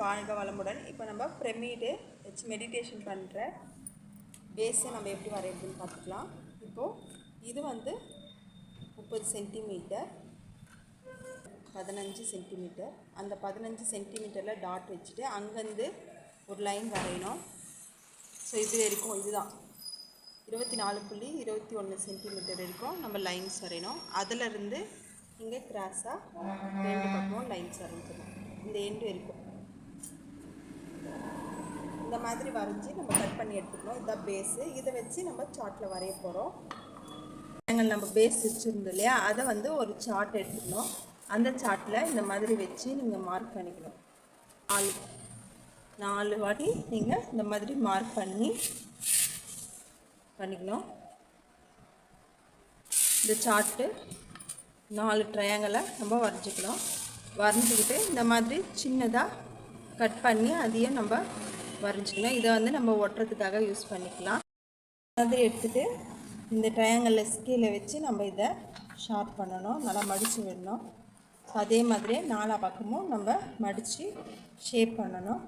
வாழ்க வளமுடன். இப்போ நம்ம பிரமிடு வச்சு மெடிடேஷன் பண்ணுற பேஸை நம்ம எப்படி வரைகிறதுன்னு பார்த்துக்கலாம். இப்போது இது வந்து 30 சென்டிமீட்டர், 15 சென்டிமீட்டர். அந்த 15 சென்டிமீட்டரில் டாட் வச்சுட்டு அங்கேருந்து ஒரு லைன் வரையணும். ஸோ இது வரைக்கும் இதுதான் 24.21 சென்டிமீட்டர் வரைக்கும் நம்ம லைன்ஸ் வரையணும். அதிலிருந்து இங்கே கிராஸாக 2 பக்கமும் லைன்ஸ் வரைஞ்சிடணும். இந்த எண்டு வரைக்கும் இந்த மாதிரி வரைஞ்சி நம்ம கட் பண்ணி எடுத்துக்கணும். இதுதான் பேஸு. இதை வச்சு நம்ம சார்ட்டில் வரைய போகிறோம். நாங்கள் நம்ம பேஸ் வச்சுருந்தோம் இல்லையா, அதை வந்து ஒரு சார்ட் எடுத்துக்கணும். அந்த சார்ட்டில் இந்த மாதிரி வச்சு நீங்கள் மார்க் பண்ணிக்கணும். 4 வாட்டி நீங்கள் இந்த மாதிரி மார்க் பண்ணிக்கணும். இந்த சார்ட்டு 4 ட்ரையாங்கிளை நம்ம வரைஞ்சிக்கணும். வரைஞ்சிக்கிட்டு இந்த மாதிரி சின்னதாக கட் பண்ணி அதையும் நம்ம வரைஞ்சிக்கணும். இதை வந்து நம்ம ஒட்டுறதுக்காக யூஸ் பண்ணிக்கலாம். மாதிரி எடுத்துகிட்டு இந்த ட்ரையாங்கிளில் ஸ்கேலை வச்சு நம்ம இதை ஷார்ப் பண்ணணும், நல்லா மடித்து விடணும். அதே மாதிரியே 4 பக்கமும் நம்ம மடித்து ஷேப் பண்ணணும்.